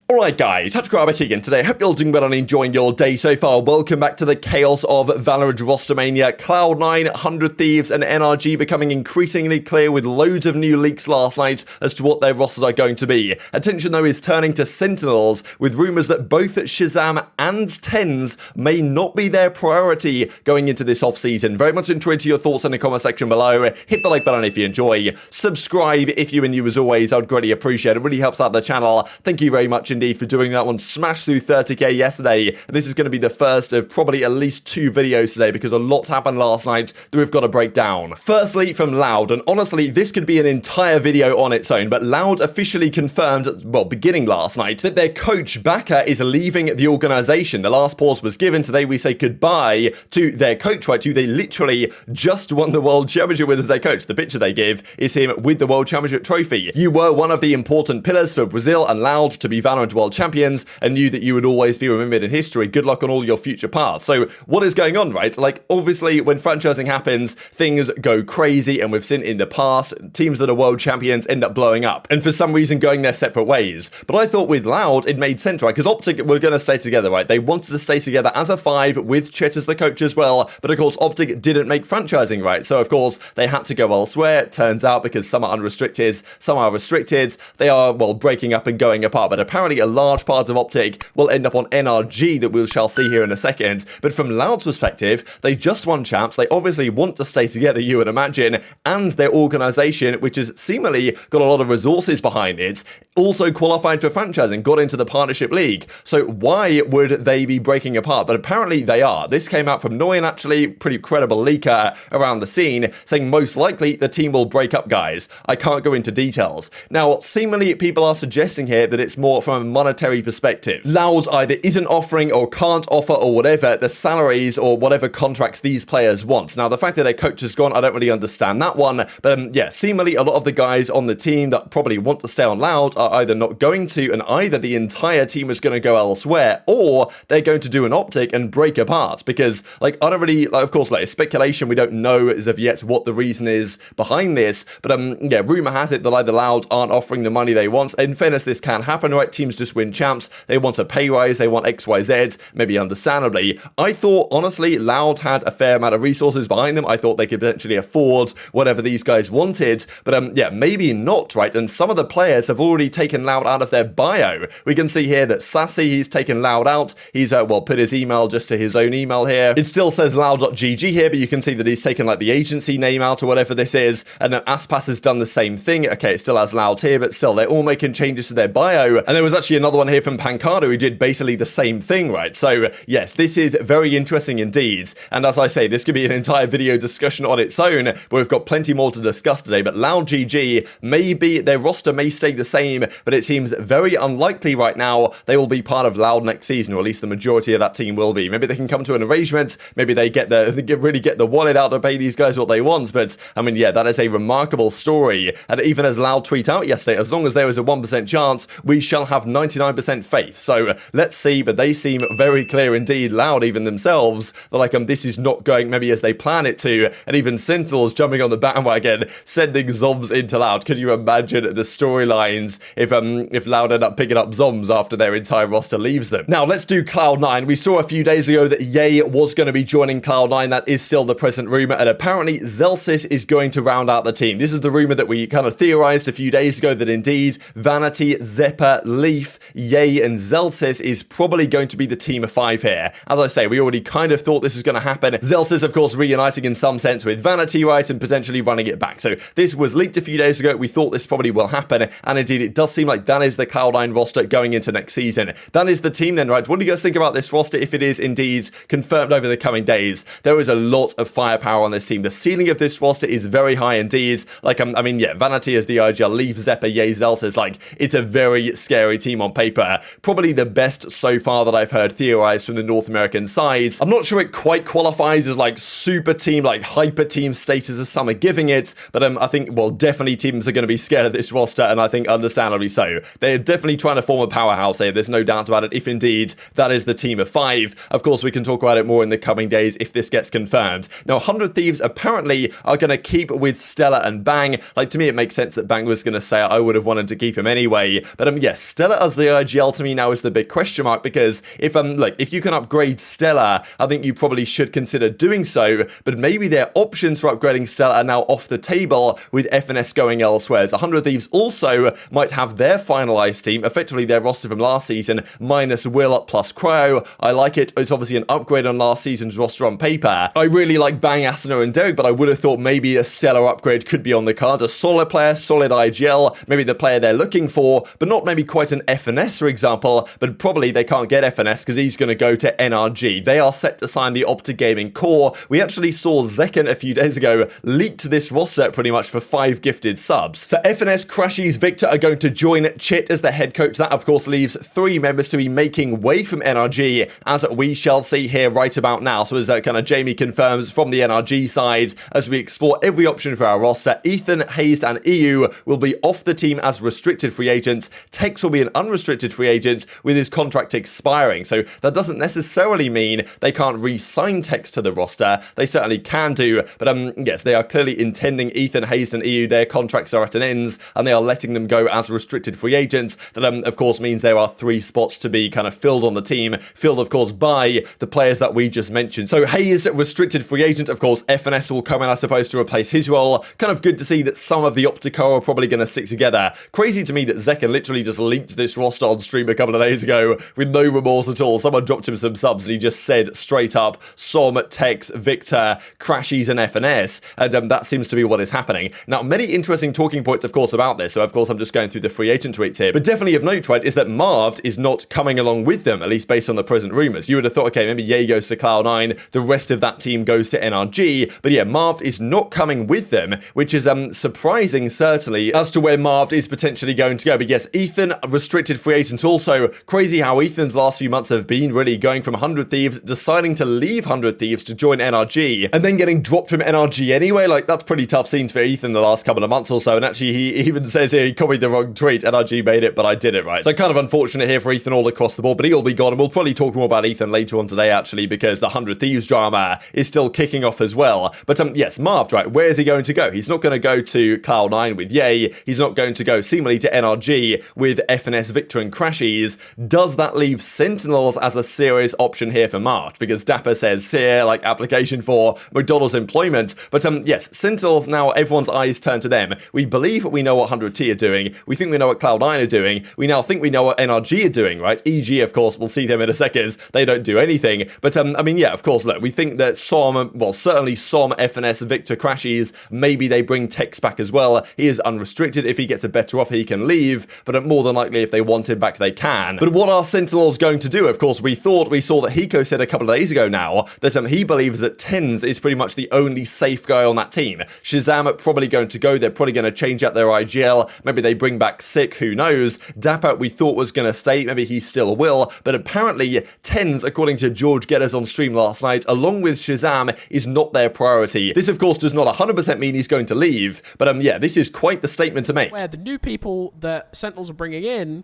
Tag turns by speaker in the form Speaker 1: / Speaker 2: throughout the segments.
Speaker 1: Alright guys, TacticalRab back again today. Hope you're all doing well and enjoying your day so far. Welcome back to the chaos of Valorant rostermania. Cloud9, 100 Thieves and NRG becoming increasingly clear with loads of new leaks last night as to what their rosters are going to be. Attention though is turning to Sentinels with rumours that both ShahZaM and TenZ may not be their priority going into this off-season. Very much intrigued to your thoughts in the comment section below. Hit the like button if you enjoy. Subscribe if you are new as always. I would greatly appreciate it. It really helps out the channel. Thank you very much indeed for doing that one. Smashed through 30k yesterday, and this is going to be the first of probably at least 2 videos today because a lot happened last night that we've got to break down. Firstly, from Loud, and honestly this could be an entire video on its own, but Loud officially confirmed, well, beginning last night, that their coach bapr is leaving the organization. The last pause was given. Today we say goodbye to their coach, right, who they literally just won the World Championship with as their coach. The picture they give is him with the World Championship trophy. You were one of the important pillars for Brazil and Loud to be Valorant World Champions, and knew that you would always be remembered in history. Good luck on all your future paths. So what is going on, right? Like, obviously when franchising happens, things go crazy, and we've seen in the past teams that are world champions end up blowing up and for some reason going their separate ways. But I thought with Loud it made sense, right? Because OpTic were going to stay together, right? They wanted to stay together as a 5 with Chet as the coach as well, but of course OpTic didn't make franchising, right? So of course they had to go elsewhere. It turns out because some are unrestricted, some are restricted, they are, well, breaking up and going apart. But apparently a large part of OpTic will end up on NRG that we shall see here in a second. But from Loud's perspective, they just won champs. They obviously want to stay together, you would imagine, and their organization, which has seemingly got a lot of resources behind it, also qualified for franchising, got into the partnership league. So why would they be breaking apart? But apparently they are. This came out from Noyan, actually, pretty credible leaker around the scene, saying most likely the team will break up, guys. I can't go into details. Now, seemingly people are suggesting here that it's more from a monetary perspective. Loud either isn't offering or can't offer or whatever the salaries or whatever contracts these players want. Now, the fact that their coach has gone, I don't really understand that one. But yeah, seemingly a lot of the guys on the team that probably want to stay on Loud are either not going to, and either the entire team is going to go elsewhere, or they're going to do an OpTic and break apart. Because, like, I don't really, like, of course, like, it's speculation. We don't know as of yet what the reason is behind this. But yeah, rumor has it that either Loud aren't offering the money they want. In fairness, this can happen, right? Teams just win champs. They want a pay rise, they want XYZ, maybe understandably. I thought, honestly, Loud had a fair amount of resources behind them. I thought they could potentially afford whatever these guys wanted, but yeah, maybe not, right? And some of the players have already taken Loud out of their bio. We can see here that Sassy, he's taken Loud out. He's, well, put his email just to his own email here. It still says loud.gg here, but you can see that he's taken, like, the agency name out or whatever this is, and then Aspas has done the same thing. Okay, it still has Loud here, but still, they're all making changes to their bio. And there was actually another one here from Pancado who did basically the same thing, right? So yes, this is very interesting indeed. And as I say, this could be an entire video discussion on its own, but we've got plenty more to discuss today. But Loud GG, maybe their roster may stay the same, but it seems very unlikely right now they will be part of Loud next season, or at least the majority of that team will be. Maybe they can come to an arrangement, maybe they really get the wallet out to pay these guys what they want. But I mean, yeah, that is a remarkable story. And even as Loud tweet out yesterday, as long as there is a 1% chance, we shall have 99% faith. So let's see, but they seem very clear indeed, Loud even themselves, they're like, this is not going maybe as they plan it to. And even Sentinels jumping on the bandwagon, sending Zombs into Loud. Could you imagine the storylines if Loud end up picking up Zombs after their entire roster leaves them? Now let's do Cloud9. We saw a few days ago that Ye was going to be joining Cloud9. That is still the present rumor, and apparently Zellsis is going to round out the team. This is the rumor that we kind of theorized a few days ago, that indeed Vanity, zyppan, Leaf, Ye, and Zellsis is probably going to be the team of 5 here. As I say, we already kind of thought this was going to happen. Zellsis, of course, reuniting in some sense with Vanity, right, and potentially running it back. So this was leaked a few days ago. We thought this probably will happen, and indeed it does seem like that is the Cloud9 roster going into next season. That is the team then, right? What do you guys think about this roster if it is indeed confirmed over the coming days? There is a lot of firepower on this team. The ceiling of this roster is very high indeed. Like, I mean, yeah, Vanity is the IGL, Leaf, zyppan, Ye, Zellsis. Like, it's a very scary team on paper. Probably the best so far that I've heard theorized from the North American side. I'm not sure it quite qualifies as like super team, like hyper team status as some are giving it, but I think, well, definitely teams are going to be scared of this roster, and I think understandably so. They're definitely trying to form a powerhouse here. There's no doubt about it, if indeed that is the team of 5. Of course, we can talk about it more in the coming days if this gets confirmed. Now, 100 Thieves apparently are going to keep with Stella and Bang. Like, to me, it makes sense that Bang was going to say I would have wanted to keep him anyway. But yes, Stella Stellar as the IGL to me now is the big question mark, because if you can upgrade Stellar, I think you probably should consider doing so, but maybe their options for upgrading Stellar are now off the table with FNS going elsewhere. 100 Thieves also might have their finalized team, effectively their roster from last season, minus Will plus Cryo. I like it. It's obviously an upgrade on last season's roster on paper. I really like Bang, Asuna, and Dephh, but I would have thought maybe a Stellar upgrade could be on the cards. A solid player, solid IGL, maybe the player they're looking for, but not maybe quite an FNS, for example, but probably they can't get FNS because he's going to go to NRG. They are set to sign the OpTic Gaming core. We actually saw zyppan a few days ago leaked this roster pretty much for 5 gifted subs. So FNS, Crashies, Victor are going to join Chit as the head coach. That, of course, leaves 3 members to be making way from NRG, as we shall see here right about now. So as kind of Jamie confirms from the NRG side, as we explore every option for our roster, Ethan, HaZe, and EU will be off the team as restricted free agents. Tex will be an unrestricted free agent with his contract expiring. So that doesn't necessarily mean they can't re-sign Tex to the roster. They certainly can do, but yes, they are clearly intending Ethan, HaZe, and EU. Their contracts are at an end, and they are letting them go as restricted free agents. That, of course, means there are 3 spots to be kind of filled on the team, filled, of course, by the players that we just mentioned. So HaZe, restricted free agent, of course, FNS will come in, I suppose, to replace his role. Kind of good to see that some of the OpTic are probably going to stick together. Crazy to me that zyppan literally just leaked this roster on stream a couple of days ago with no remorse at all. Someone dropped him some subs and he just said straight up, Som, Tex, Victor, Crashies, and FNS, and that seems to be what is happening. Now, many interesting talking points, of course, about this, so of course I'm just going through the free agent tweets here, but definitely of note, right, is that Marved is not coming along with them, at least based on the present rumors. You would have thought, okay, maybe Ye goes to Cloud9, the rest of that team goes to NRG, but yeah, Marved is not coming with them, which is surprising, certainly, as to where Marved is potentially going to go. But yes, Ethan, restricted free agent also. Crazy how Ethan's last few months have been, really going from 100 Thieves, deciding to leave 100 Thieves to join NRG, and then getting dropped from NRG anyway. Like, that's pretty tough scenes for Ethan the last couple of months or so, and actually he even says here he copied the wrong tweet. NRG made it, but I did it right. So kind of unfortunate here for Ethan all across the board, but he'll be gone, and we'll probably talk more about Ethan later on today, actually, because the 100 Thieves drama is still kicking off as well. But yes, Marved, right, where is he going to go? He's not going to go to Cloud9 with Ye. He's not going to go seemingly to NRG with FNS, Victor, and Crashies. Does that leave Sentinels as a serious option here for Marved? Because dapr says here, like, application for McDonald's employment. But yes, Sentinels, now everyone's eyes turn to them. We believe we know what 100T are doing. We think we know what Cloud9 are doing. We now think we know what NRG are doing, right? EG, of course, we'll see them in a second. They don't do anything. But I mean, yeah, of course, look, we think that Som, well, certainly Som, FNS, Victor, Crashies, maybe they bring Tex back as well. He is unrestricted. If he gets a better offer, he can leave, but more than likely, if they want him back, they can. But what are Sentinels going to do? Of course, we saw that Hiko said a couple of days ago now that he believes that TenZ is pretty much the only safe guy on that team. ShahZaM are probably going to go. They're probably going to change out their IGL. Maybe they bring back Sick, who knows? dapr, we thought was going to stay. Maybe he still will, but apparently TenZ, according to George Getters on stream last night, along with ShahZaM, is not their priority. This, of course, does not 100% mean he's going to leave, but yeah, this is quite the statement to make.
Speaker 2: Where the new people that Sentinels are bringing in,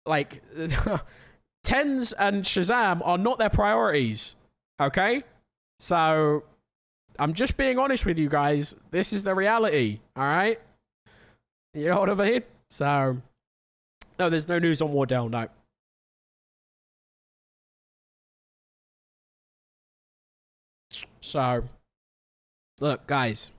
Speaker 2: like, TenZ and ShahZaM are not their priorities, okay? So, I'm just being honest with you guys. This is the reality, all right? You know what I mean? So, no, there's no news on Wardell, no. So, look, guys,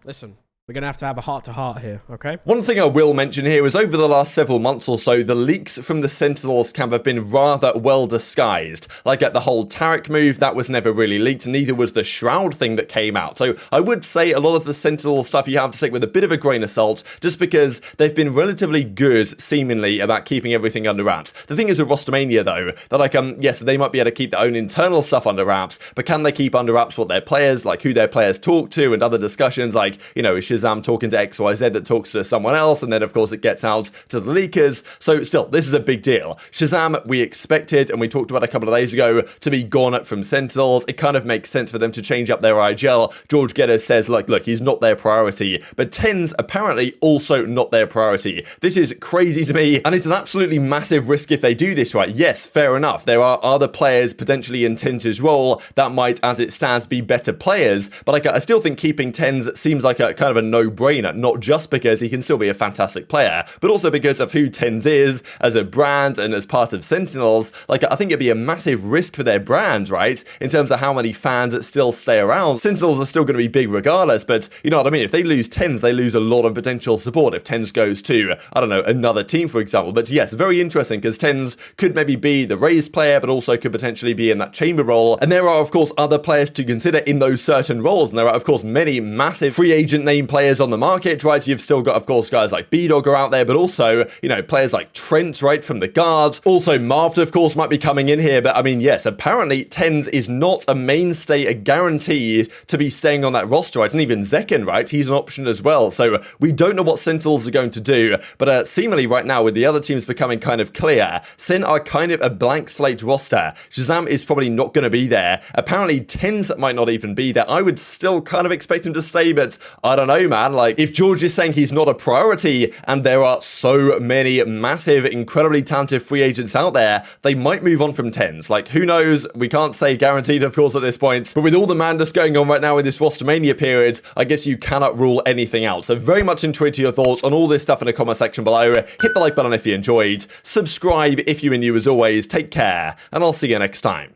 Speaker 2: listen. We're going to have a heart-to-heart here, okay?
Speaker 1: One thing I will mention here is over the last several months or so, the leaks from the Sentinels camp have been rather well disguised. Like at the whole Taric move, that was never really leaked, neither was the Shroud thing that came out. So I would say a lot of the Sentinel stuff you have to take with a bit of a grain of salt, just because they've been relatively good, seemingly, about keeping everything under wraps. The thing is with rostermania, though, that like, yes, they might be able to keep their own internal stuff under wraps, but can they keep under wraps what their players, like who their players talk to and other discussions, like, you know, is ShahZaM talking to XYZ that talks to someone else, and then of course it gets out to the leakers. So still, this is a big deal. ShahZaM, we expected, and we talked about a couple of days ago, to be gone from Sentinels. It kind of makes sense for them to change up their IGL. George Getters says, like, look, he's not their priority, but TenZ apparently also not their priority. This is crazy to me, and it's an absolutely massive risk if they do this, right? Yes, fair enough. There are other players potentially in TenZ's role that might, as it stands, be better players, but like, I still think keeping TenZ seems like a kind of a no-brainer, not just because he can still be a fantastic player, but also because of who TenZ is as a brand and as part of Sentinels. Like, I think it'd be a massive risk for their brand, right? In terms of how many fans that still stay around. Sentinels are still going to be big regardless, but you know what I mean? If they lose TenZ, they lose a lot of potential support if TenZ goes to, I don't know, another team, for example. But yes, very interesting, because TenZ could maybe be the raised player, but also could potentially be in that chamber role. And there are, of course, other players to consider in those certain roles. And there are, of course, many massive free agent name players on the market, right? You've still got, of course, guys like B-Dog are out there, but also, you know, players like Trent, right, from the guards. Also, Marvd, of course, might be coming in here. But I mean, yes, apparently TenZ is not a mainstay, a guarantee to be staying on that roster, right? And even zyppan, right? He's an option as well. So we don't know what Sentinels are going to do. But seemingly right now, with the other teams becoming kind of clear, Sen are kind of a blank slate roster. ShahZaM is probably not going to be there. Apparently, TenZ might not even be there. I would still kind of expect him to stay, but I don't know, man. Like, if George is saying he's not a priority, and there are so many massive, incredibly talented free agents out there, they might move on from TenZ. Like, who knows? We can't say guaranteed, of course, at this point. But with all the madness going on right now in this rostermania period, I guess you cannot rule anything out. So very much intrigued to your thoughts on all this stuff in the comment section below. Hit the like button if you enjoyed. Subscribe if you are new as always. Take care, and I'll see you next time.